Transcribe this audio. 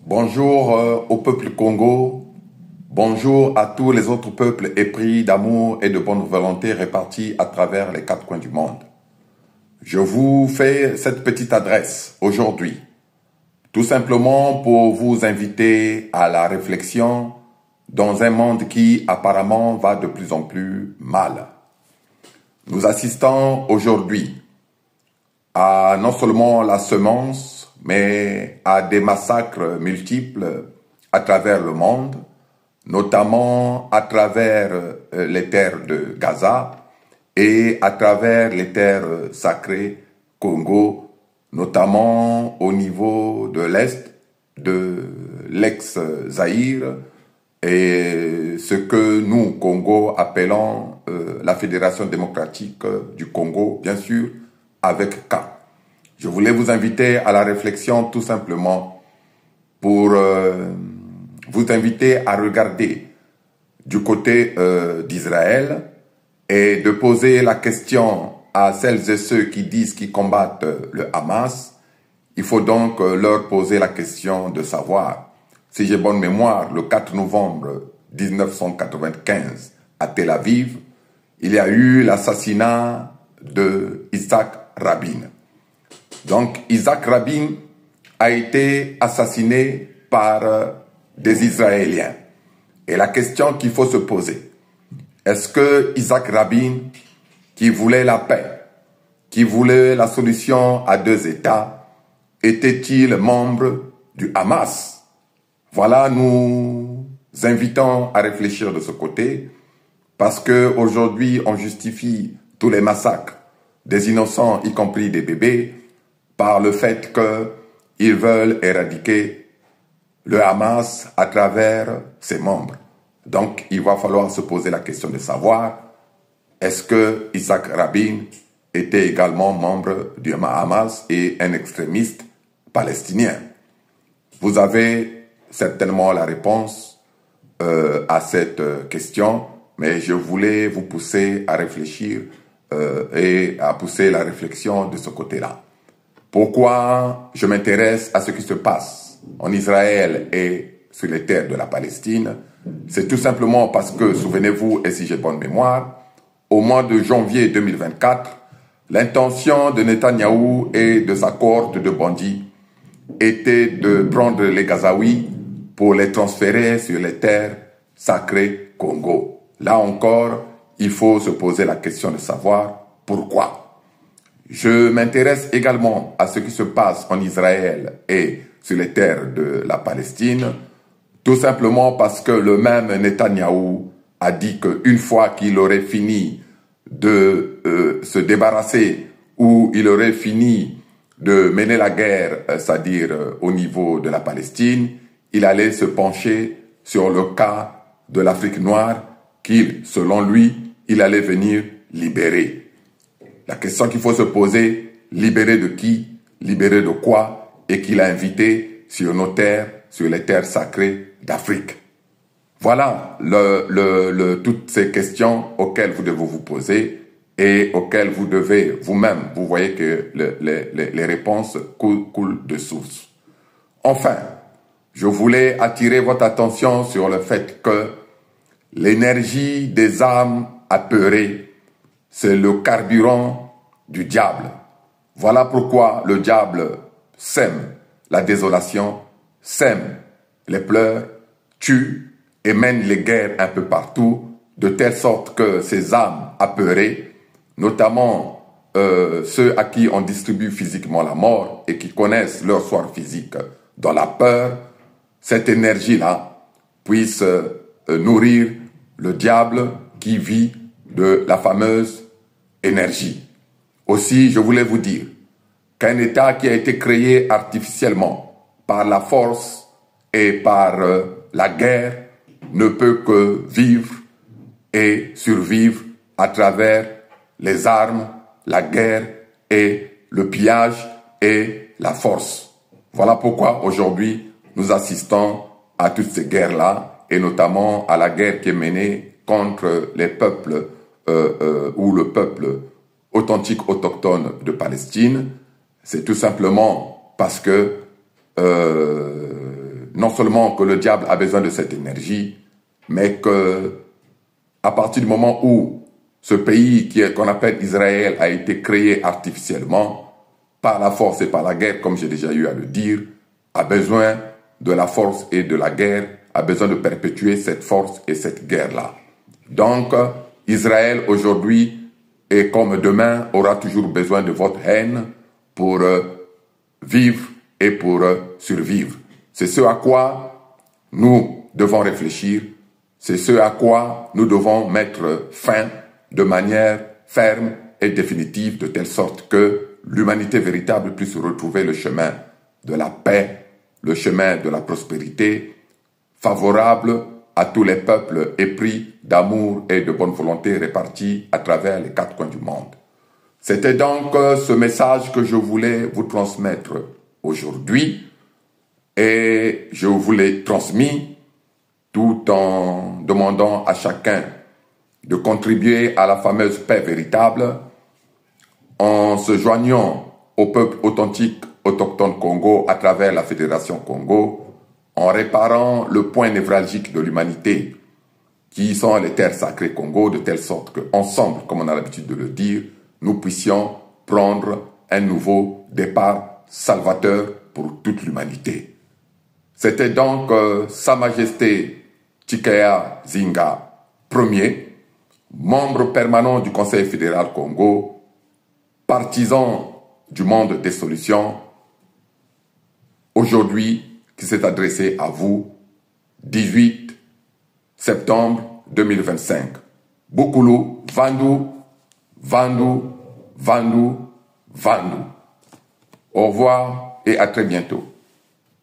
Bonjour au peuple Congo, bonjour à tous les autres peuples épris d'amour et de bonne volonté répartis à travers les quatre coins du monde. Je vous fais cette petite adresse aujourd'hui, tout simplement pour vous inviter à la réflexion dans un monde qui apparemment va de plus en plus mal. Nous assistons aujourd'hui à non seulement la semence, mais à des massacres multiples à travers le monde, notamment à travers les terres de Gaza et à travers les terres sacrées Congo, notamment au niveau de l'Est, de l'ex-Zaïre, et ce que nous, Congo, appelons la Fédération démocratique du Congo, bien sûr, avec K. Je voulais vous inviter à la réflexion tout simplement pour vous inviter à regarder du côté d'Israël et de poser la question à celles et ceux qui disent qu'ils combattent le Hamas. Il faut donc leur poser la question de savoir, si j'ai bonne mémoire, le 4 novembre 1995 à Tel Aviv, il y a eu l'assassinat de Yitzhak Rabin. Donc, Yitzhak Rabin a été assassiné par des Israéliens. Et la question qu'il faut se poser, est-ce que Yitzhak Rabin, qui voulait la paix, qui voulait la solution à deux États, était-il membre du Hamas? Voilà, nous invitons à réfléchir de ce côté, parce qu'aujourd'hui, on justifie tous les massacres des innocents, y compris des bébés, par le fait qu'ils veulent éradiquer le Hamas à travers ses membres. Donc, il va falloir se poser la question de savoir, est-ce que Yitzhak Rabin était également membre du Hamas et un extrémiste palestinien? Vous avez certainement la réponse à cette question, mais je voulais vous pousser à réfléchir et à pousser la réflexion de ce côté-là. Pourquoi je m'intéresse à ce qui se passe en Israël et sur les terres de la Palestine? C'est tout simplement parce que, souvenez-vous, et si j'ai bonne mémoire, au mois de janvier 2024, l'intention de Netanyahou et de sa cohorte de bandits était de prendre les Gazaouis pour les transférer sur les terres sacrées Congo. Là encore, il faut se poser la question de savoir pourquoi. Je m'intéresse également à ce qui se passe en Israël et sur les terres de la Palestine, tout simplement parce que le même Netanyahou a dit qu'une fois qu'il aurait fini de se débarrasser ou il aurait fini de mener la guerre, c'est-à-dire au niveau de la Palestine, il allait se pencher sur le cas de l'Afrique noire qu'il, selon lui, il allait venir libérer. La question qu'il faut se poser, libérer de qui, libérer de quoi, et qu'il a invité sur nos terres, sur les terres sacrées d'Afrique. Voilà toutes ces questions auxquelles vous devez vous poser et auxquelles vous devez vous-même, vous voyez que les réponses coulent de source. Enfin, je voulais attirer votre attention sur le fait que l'énergie des âmes apeurées, c'est le carburant du diable. Voilà pourquoi le diable sème la désolation, sème les pleurs, tue et mène les guerres un peu partout, de telle sorte que ces âmes apeurées, notamment ceux à qui on distribue physiquement la mort et qui connaissent leur sort physique dans la peur, cette énergie-là puisse nourrir le diable qui vit de la fameuse énergie. Aussi, je voulais vous dire qu'un État qui a été créé artificiellement par la force et par la guerre ne peut que vivre et survivre à travers les armes, la guerre et le pillage et la force. Voilà pourquoi aujourd'hui nous assistons à toutes ces guerres-là et notamment à la guerre qui est menée contre les peuples ou le peuple authentique autochtone de Palestine. C'est tout simplement parce que non seulement que le diable a besoin de cette énergie, mais que à partir du moment où ce pays qu'on appelle Israël a été créé artificiellement, par la force et par la guerre, comme j'ai déjà eu à le dire, a besoin de la force et de la guerre, a besoin de perpétuer cette force et cette guerre-là. Donc, Israël aujourd'hui, et comme demain, aura toujours besoin de votre haine pour vivre et pour survivre. C'est ce à quoi nous devons réfléchir, c'est ce à quoi nous devons mettre fin de manière ferme et définitive, de telle sorte que l'humanité véritable puisse retrouver le chemin de la paix, le chemin de la prospérité, favorable à tous les peuples épris d'amour et de bonne volonté répartis à travers les quatre coins du monde. C'était donc ce message que je voulais vous transmettre aujourd'hui et je vous l'ai transmis tout en demandant à chacun de contribuer à la fameuse paix véritable en se joignant au peuple authentique autochtone Congo à travers la Fédération Congo, en réparant le point névralgique de l'humanité qui sont les terres sacrées Congo, de telle sorte qu'ensemble, comme on a l'habitude de le dire, nous puissions prendre un nouveau départ salvateur pour toute l'humanité. C'était donc Sa Majesté Tshikaya Zinga Ier, membre permanent du Conseil fédéral Congo, partisan du monde des solutions, aujourd'hui qui s'est adressé à vous, 18 septembre 2025. Bukulu, Vandu, Vandu, Vandu, Vandu. Au revoir et à très bientôt.